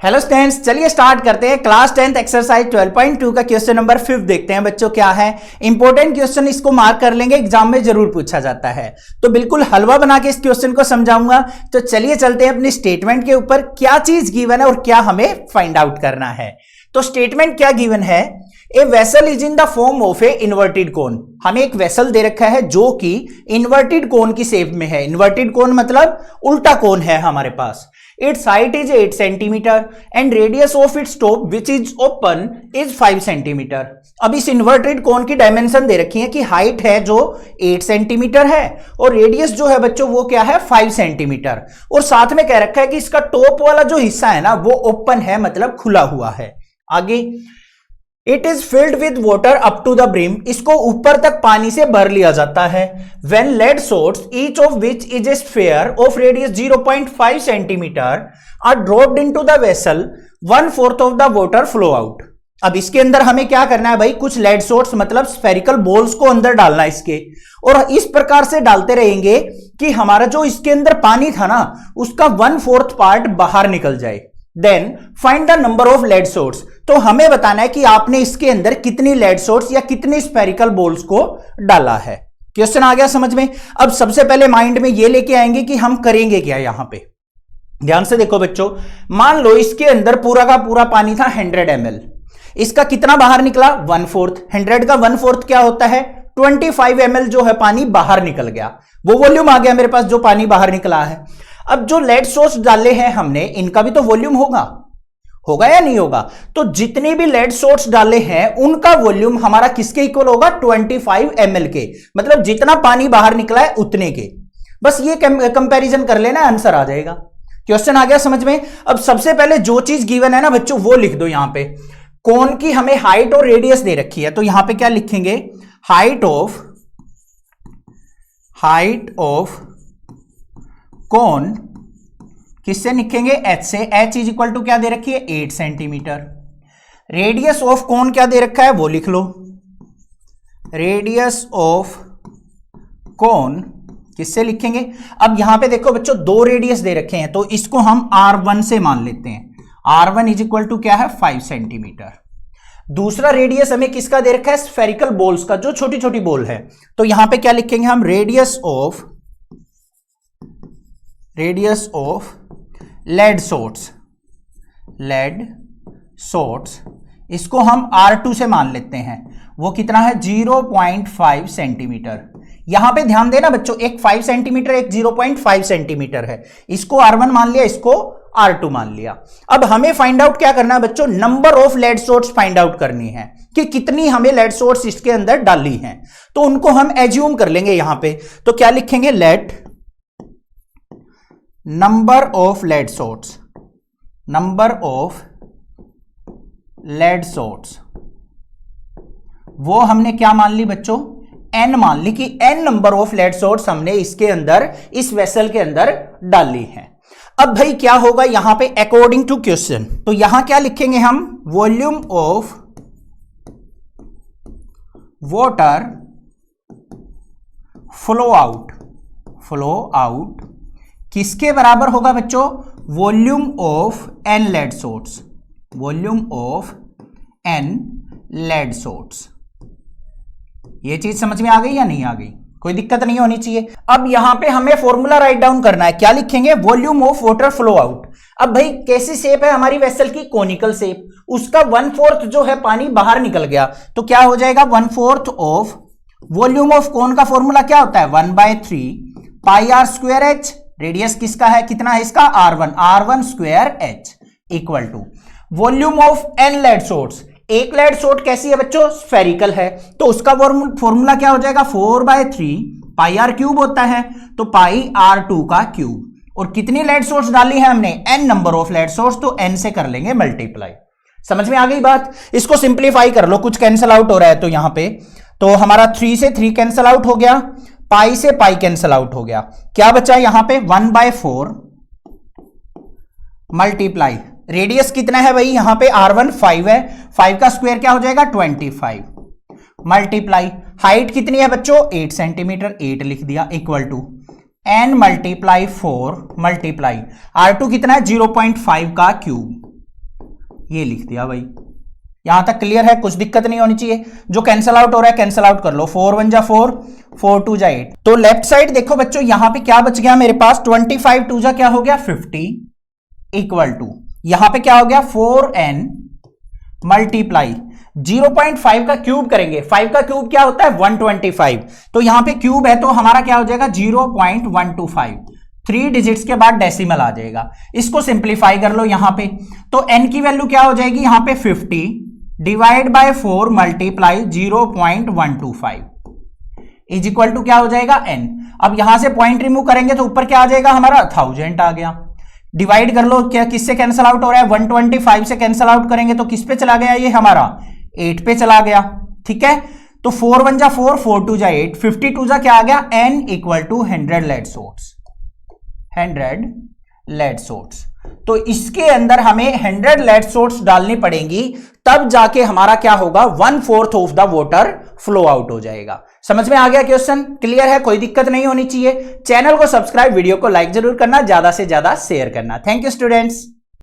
Hello students, चलिए start करते हैं। क्लास 10th एक्सरसाइज 12.2 का क्वेश्चन नंबर 5 देखते हैं बच्चों क्या है। इंपॉर्टेंट क्वेश्चन, इसको मार्क कर लेंगे, एग्जाम में जरूर पूछा जाता है। तो बिल्कुल हलवा बना के इस क्वेश्चन को समझाऊंगा। तो चलिए चलते हैं अपनी स्टेटमेंट के ऊपर, क्या चीज गिवन है और क्या हमें फाइंड आउट करना है। तो स्टेटमेंट क्या गिवन है, a vessel is in the form of A inverted कोन। हमें एक वेसल दे रखा है जो कि इन्वर्टेड कोन की शेप में है। इन्वर्टेड कोन मतलब उल्टा कोन है हमारे पास। Its height is 8 centimetre and radius of its top which is open is 5 centimetre. अब इस इन्वर्टेड कोन की डायमेंशन दे रखी है कि हाइट है जो 8 सेंटीमीटर है और रेडियस जो है बच्चों वो क्या है 5 सेंटीमीटर। और साथ में कह रखा है कि इसका टॉप वाला जो हिस्सा है ना वो ओपन है, मतलब खुला हुआ है। आगे, it is filled with water up to the brim. इसको ऊपर तक पानी से भर लिया जाता है। When lead shots each of which is a sphere of radius 0.5 centimetre are dropped into the vessel 1/4 of the water flow out. अब इसके अंदर हमें क्या करना है भाई, कुछ लेड सोर्स मतलब स्फेरिकल बॉल्स को अंदर डालना है इसके, और इस प्रकार से डालते रहेंगे कि हमारा जो इसके अंदर पानी था ना उसका 1/4 पार्ट बाहर निकल जाए। Then find the number of lead source. तो हमें बताना है कि आपने इसके अंदर कितनी लेड सोर्स या कितनी स्फेरिकल बॉल्स को डाला है। क्वेश्चन आ गया समझ में। अब सबसे पहले माइंड में ये लेके आएंगे कि हम करेंगे क्या। यहां पे ध्यान से देखो बच्चों, मान लो इसके अंदर पूरा का पूरा पानी था 100 ml। इसका कितना बाहर निकला 1/4। 100 का 1/4 क्या होता है 25 ml जो है पानी बाहर निकल गया। वो वॉल्यूम आ गया मेरे पास जो पानी बाहर निकला है। अब जो लेड सोर्स डाले हैं हमने इनका भी तो वॉल्यूम होगा या नहीं होगा। तो जितने भी लेड सोर्स डाले हैं उनका वॉल्यूम हमारा किसके इक्वल होगा 25 ml के, मतलब जितना पानी बाहर निकला है उतने के। बस ये कंपैरिजन कर लेना, आंसर आ जाएगा। क्वेश्चन आ गया समझ में। अब सबसे पहले जो चीज गिवन है ना बच्चों वो लिख दो। यहां पे कोन की हमें हाइट और रेडियस दे रखी है, तो यहां पे क्या लिखेंगे, हाइट ऑफ कोन किससे लिखेंगे h से। h इज इक्वल टू क्या दे रखी है 8 सेंटीमीटर। रेडियस ऑफ कोन क्या दे रखा है वो लिख लो। रेडियस ऑफ कोन किससे लिखेंगे। अब यहां पे देखो बच्चों दो रेडियस दे रखे हैं तो इसको हम r1 से मान लेते हैं। r1 इज इक्वल टू क्या है 5 सेंटीमीटर। दूसरा रेडियस हमें किसका दे रखा है स्फेरिकल बॉल्स का, जो छोटी छोटी बॉल है। तो यहां पे क्या लिखेंगे हम, रेडियस ऑफ लेड सोर्स इसको हम R2 से मान लेते हैं। वो कितना है 0.5 सेंटीमीटर। यहां पे ध्यान देना बच्चों, एक 5 सेंटीमीटर एक 0.5 सेंटीमीटर है। इसको R1 मान लिया, इसको R2 मान लिया। अब हमें फाइंड आउट क्या करना है बच्चों, number of lead shots find out करनी है कि कितनी हमें लेड सोर्स इसके अंदर डाली है। तो उनको हम एज्यूम कर लेंगे यहां पे। तो क्या लिखेंगे, let number of lead shots वो हमने क्या मान ली बच्चों, n मान ली कि n number of lead shots हमने इसके अंदर इस वेसल के अंदर डाली है। अब भाई क्या होगा यहां पे अकॉर्डिंग टू क्वेश्चन, तो यहां क्या लिखेंगे हम, volume of water flow out किसके बराबर होगा बच्चों, volume of n lead shots. ये चीज समझ में आ गई या नहीं आ गई, कोई दिक्कत नहीं होनी चाहिए। अब यहां पे हमें फॉर्मूला राइट डाउन करना है। क्या लिखेंगे, volume of water flow out. अब भाई कैसी शेप है हमारी वेसल की, कोनिकल शेप। उसका 1/4 जो है पानी बाहर निकल गया तो क्या हो जाएगा 1/4 ऑफ वॉल्यूम ऑफ कोन का फॉर्मूला क्या होता है 1/3 pi r square h। Radius किसका है, कितना है इसका R1 square h equal to volume of n lead source. एक लेड सोर्स कैसी है बच्चों, स्फेरिकल है, तो उसका फॉर्मूला क्या हो जाएगा 4/3 पाई r क्यूब होता है, तो पाई r2 का क्यूब। और कितनी लेड सोर्स डाली है हमने, n number of lead source, तो n से कर लेंगे मल्टीप्लाई। समझ में आ गई बात। इसको सिंप्लीफाई कर लो, कुछ कैंसिल आउट हो रहा है तो यहां पे तो हमारा 3 से 3 कैंसिल आउट हो गया, पाई से पाई कैंसिल आउट हो गया। क्या बचा यहां पे 1/4 मल्टीप्लाई रेडियस कितना है भाई यहां पे R1 5 है, 5 का स्क्वायर क्या हो जाएगा 25 मल्टीप्लाई हाइट कितनी है बच्चों 8 सेंटीमीटर, 8 लिख दिया equal to n multiply 4 multiply R2 कितना है 0.5 का क्यूब ये लिख दिया भाई, यहां तक क्लियर है, कुछ दिक्कत नहीं होनी चाहिए। जो कैंसल आउट हो रहा है कैंसल आउट कर लो, 4 1 जा 4, 4 2 जा 8। तो लेफ्ट साइड देखो बच्चों, यहां पे क्या बच गया मेरे पास, 25 2 जा क्या हो गया 50 इक्वल टू यहां पे क्या हो गया 4n मल्टीप्लाई 0.5 का क्यूब करेंगे, 5 का क्यूब क्या होता है 125, तो यहां पे क्यूब है तो हमारा क्या हो जाएगा 0.125, 3 डिजिट्स के बाद डेसिमल आ जाएगा। इसको सिंप्लीफाई कर लो यहां पे, तो n की वैल्यू क्या हो जाएगी यहां पे 50 divide by 4 multiply 0.125 is equal to क्या हो जाएगा n। अब यहां से पॉइंट रिमूव करेंगे तो ऊपर क्या आ जाएगा हमारा 1000 आ गया। डिवाइड कर लो, क्या किससे कैंसल आउट हो रहा है 125 से कैंसल आउट करेंगे तो किस पे चला गया ये हमारा 8 पे चला गया। ठीक है, तो 4 1 जा 4, 4 2 जा 8, 52 जा क्या आ गया n equal to 100 lead source, 100 lead source. तो इसके अंदर हमें 100 लेड सोर्स डालनी पड़ेंगी, तब जाके हमारा क्या होगा 1/4 of the water flow out हो जाएगा। समझ में आ गया क्वेश्चन, क्लियर है, कोई दिक्कत नहीं होनी चाहिए। चैनल को सब्सक्राइब, वीडियो को लाइक जरूर करना, ज्यादा से ज्यादा शेयर करना। Thank you students.